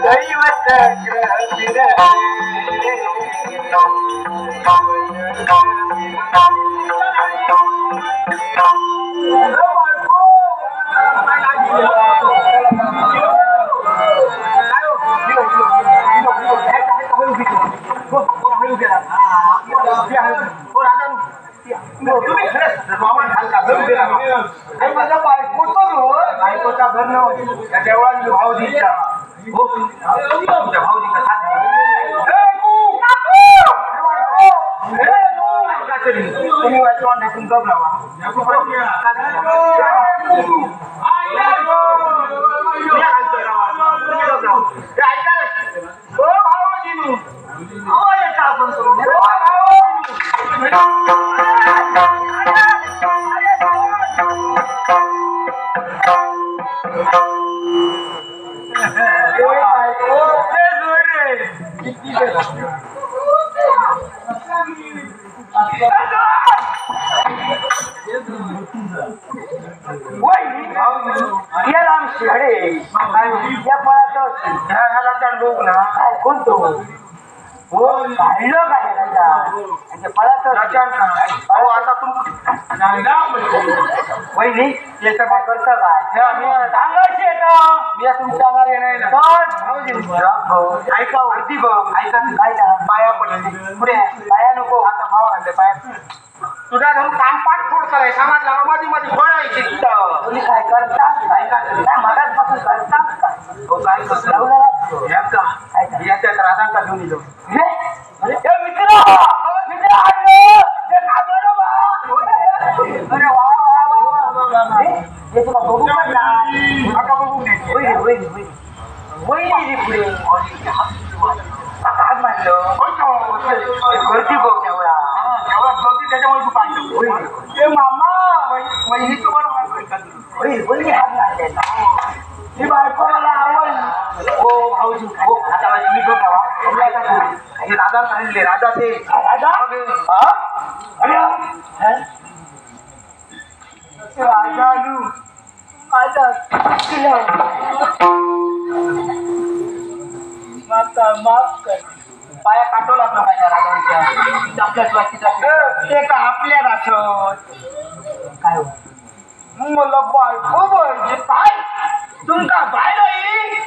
दैवत ग्रह माझ्या बायकोचा घर नव्हतं त्या देवळात भाऊजीचा तुमच्या भाऊजीचा तुम्ही वाचवा ढाकून गप लावा या फळात लोक ना काय कोणतो हो काढलं काय फळात आता वहिनी याचं काय करता काय सांगायचे मी तुमच्या अंगावर येणार ऐका वरती बघ ऐका काय पाया पडले पुढे पाया नको आता भाव आणले पाया तुझा धरून कानपाट फोड कराय समाजला मध्ये मध्ये फळायची तुम्ही काय करतास काय काय मगाच पासून करतास काय तो काय करतो याच्या राजांका घेऊन येलो मित्र अरे वा हे तुला बघू आता बघू वहिनी पुढे हात मारलं गर्दी बघ तेवढा गर्दी त्याच्यामुळे तू पाहिजे मामा वहिनी तुम्हाला वहिनी हात मारलेला ही बायको मला आवड हो भाऊजी हो आता तुम्ही बघा राजा सांगितले राजा ते राजा राजालू माझा माफ कर पाया काटवला आपला पाहिजे राजांच्या आपल्याच वाचीचा ते का आपल्या रासत काय मला बायको पाहिजे काय तुमका बायला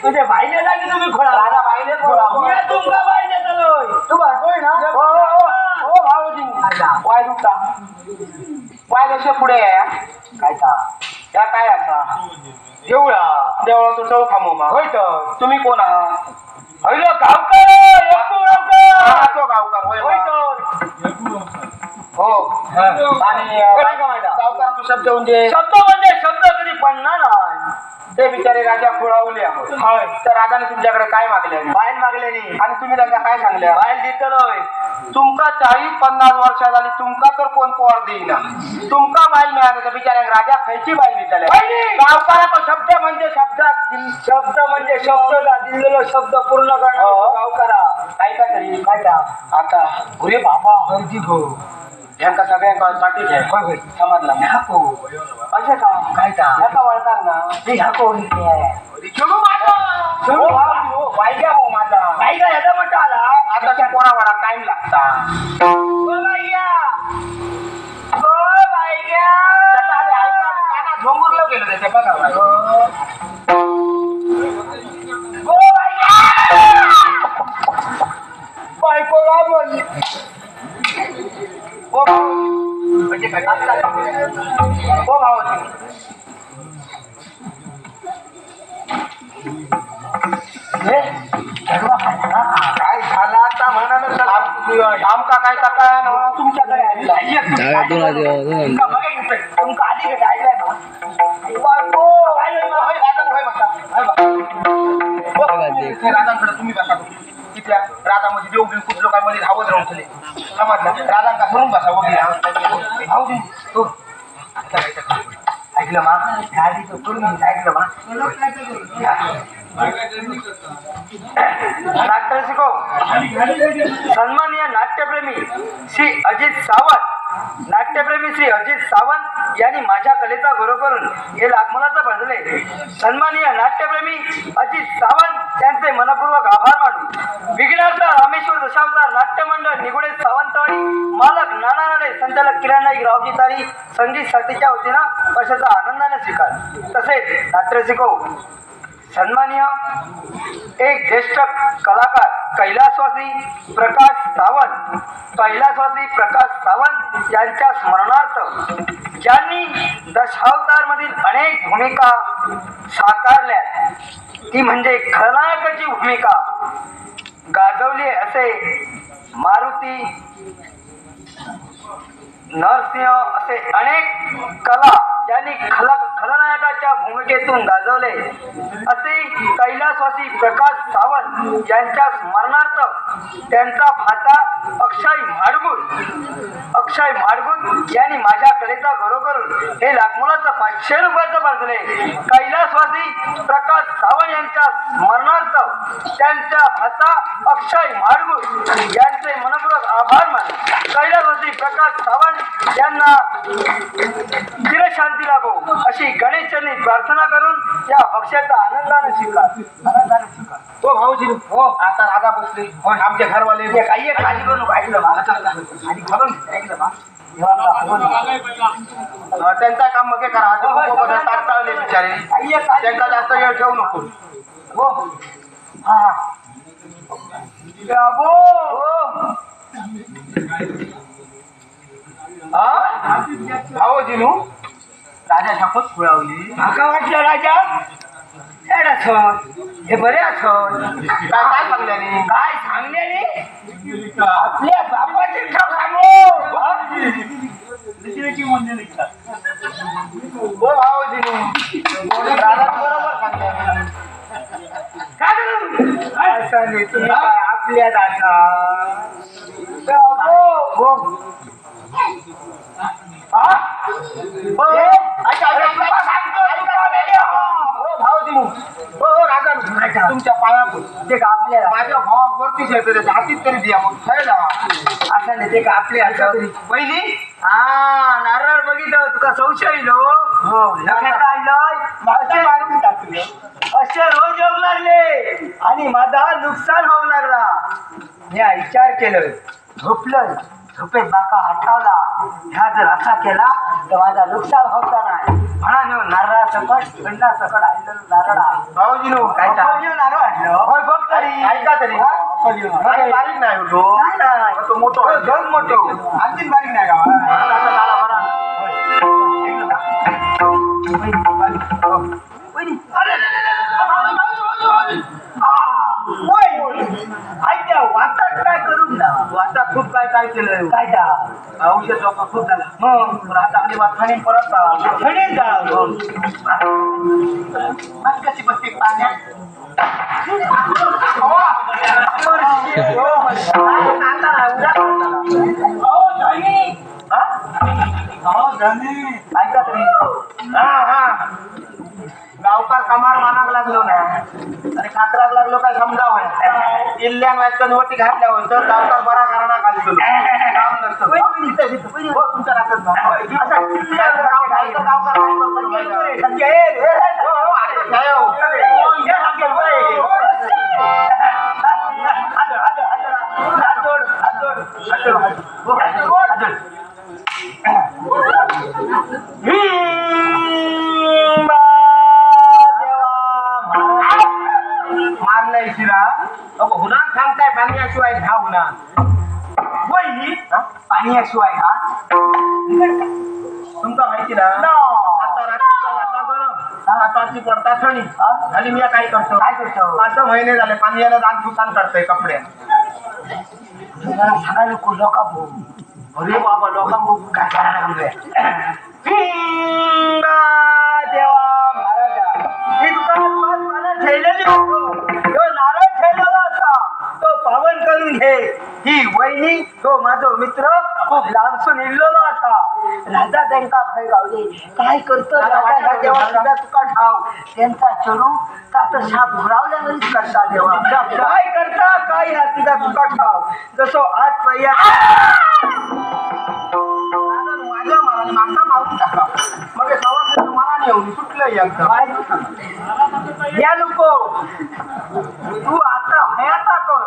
तुझे बायले लागी तुम्ही खोळा राजा बायले खोळा तुमका बायले चलोय तू बायकोय ना हो भाऊजी वाय दुखता वाय कसे पुढे काय का त्या काय असा देवळा देवळा तो चौखामोमा होय तर तुम्ही कोण आहात होय गावकर तो गावकर होय होय हो आणि गावकर शब्द शब्द कधी पडणार नाही ते बिचारे राजा खुळावले होय तर राजाने तुमच्याकडे काय मागले बाहेर मागले नाही आणि तुम्ही त्यांना काय सांगले बाहेर देतलोय तुमका 40-50 वर्ष झाली तुमका तर कोण पोर देईना तुमका बाहेर मिळाले तर बिचाऱ्या राजा खायची बाहेर विचारले गावकराचा शब्द म्हणजे शब्द दिलेलो शब्द पूर्ण करणं गावकरा काय का तरी काय का आता अरे बाबा गर्दी गो यांका सगळ्यांका पाठी घ्या समजला हाको असं का काय का याचा वळतात ना मी हाको चलो माझा वाईग्या हो माझा वाईगा याचा म्हटलं आला आता त्या कोणावरा टाइम लागता झोंगुरलं गेलं त्याच्या बघा बायकोला बोलली हो म्हणजे काय हो भावाजी काय झाला आता म्हणा आमका काय काय तुमच्याकडे तुमका आधी काय ऐकलंय ना राजांकडे तुम्ही बसा तिथल्या राजामध्ये देवगिरी खूप लोकांमध्ये धावत राहून चले समजलं राजांका धरून बसा वगैरे भाऊजी हो ऐकलं मा गाडी तो करून ऐकलं मा नाट्य शिकव सन्माननीय नाट्यप्रेमी श्री अजित सावंत नाट्यप्रेमी श्री अजित सावंत यांनी माझ्या कलेचा गौरव करून हे लाखमोलाचं बदले सन्माननीय नाट्यप्रेमी अजित सावंत यांचा यांचे मनपूर्वक आभार मानू. विघ्नार्थ रामेश्वर दशावतार नाट्य मंडळ निगुडे सावंतवाडी मालक नाना राणे संचालक किरण नाईक रावजी तारी संगीत साथीच्या वतीनं वर्षाचा आनंदाने स्वीकार. तसेच नाट्यरसिको सन्माननीय एक ज्येष्ठ कलाकार कैलासवासी प्रकाश सावंत यांच्या स्मरणार्थ ज्यांनी दशावतार मधील अनेक भूमिका साकारल्या ती म्हणजे खलनायकाची भूमिका गाजवली असे मारुती नरसिंह असे अनेक कला ज्यांनी खलनायकाच्या भूमिकेतून गाजवले असे कैलासवासी प्रकाश सावंत यांच्या स्मरणार्थ त्यांचा भाचा अक्षय माडगुळ यांनी माझ्या कलेचा गौरव करून हे लाखमोलाचं 500 रुपयाचं बांधले. कैलासवासी प्रकाश सावंत यांच्या स्मरणार्थ त्यांच्या भाचा अक्षय माडगुळ यांचे मनपूर्वक आभार मानले. कैलासवासी प्रकाश सावंत यांना चिरशांती लाभो अशी गणेशचरणी प्रार्थना करून या भक्ष्याचा आनंदाने स्वीकार. हो भाऊजी हो आता राधा बसले आमच्या घरवाले काही काळजी करू ऐकलं आणि घालून ऐकलं बा त्यांचा काम मग करा तात्काळले बिचारे त्यांचा जास्त वेळ ठेवू नको. हो हा भाऊजी राजा ठाकूर खुळावली माका वाटलं राजा हे बरे असत काय सांगल्याने काय सांगण्याने आपल्या बापाचे ठाव सांगू हो भाऊजी राजा बरोबर सांगल्याने असं नाही तुम्ही काय आपल्या दासा तुमच्या पाया ते का आपल्या माझ्या भावावरती शेतकऱ्याच्या हातीत तरी द्या मग असं नाही ते का आपले असं पहिली हा नारळ बघितलं तुका संशय लो मारून टाकले असे रोज येऊ लागले आणि माझा नुकसान होऊ लागला. मी विचार केलं झोपलं झोपेत बाका हटवला ह्या जर असा केला तर माझा नुकसान होता नाही म्हणा नारळा सकट थंडा सकट आलेलं नारळ भाऊजी काय नारळ वाटलं होय बघ तरी ऐका तरी बारीक नाही होतो नाही तो मोठो दोन मोठे आणखीन बारीक नाही का बरा वाटात काय करून ना आता खूप काय केलं काय त्या औषध वापर खूप झाला मग आता आपली बात खाणे परत खडे जाळवलं कशी बसते पाण्यात ऐका तुम्ही गावकार कमार मानाक लागलो ना आणि खाकराक लागलो काय समजाव इल्ल्यान वरती घातल्या होय तर गावकार बरा कारणा घालतो काम नसतं तुमच्या राखत गावकार मारलाय शिरा हुना सांगताय पाण्याशिवाय घ्या हुना वही पाण्याशिवाय का तुमका माहिती ना आता रात्रीचा वाता गरम रात्री पडता थंडी आणि मी काय करतो 5 महिने झाले पाण्याला दान दुकान करतोय कपडे सगळ्या लोक अरे बाबा लोकांना काय करायला देवा महाराजा ही दुकान ठेवलेली तो नारळ ठेवलेला असा तो पावन करून घे. ही वहिनी तो माझा मित्र खूप लांबसून इल्लेलो असा राजा त्यांका खय गावले काय करतो राजा देवा सुद्धा तुका ठाव त्यांचा चरू का तर साप घुरावल्यावरच करता देवा काय करता काय हा तुझा तुका ठाव जसो आज पहिल्या माझ्या माराने मागता मारून टाका मग सवा माराने येऊन सुटलं एकदम या नको तू आता हयाता कर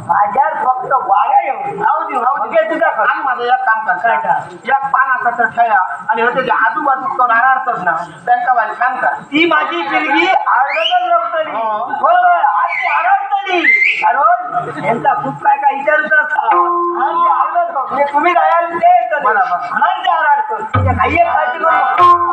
माझ्यावर फक्त वारा येऊ घे तुझा कर आणि माझं एक काम कर काय का? एक पानाचा तर ठेया आणि होते जे आजूबाजू कोण आराडतच ना त्यांचा वाली छान कर ती माझी पिलगी आरडतच रवतली होय आज ती आरडतली कारण यांचा खूप काय काय विचारत असता आणि ते आरडत म्हणजे तुम्ही राहाल ते बरोबर. आणि ते आरडतं काही एक काळजी करू नका.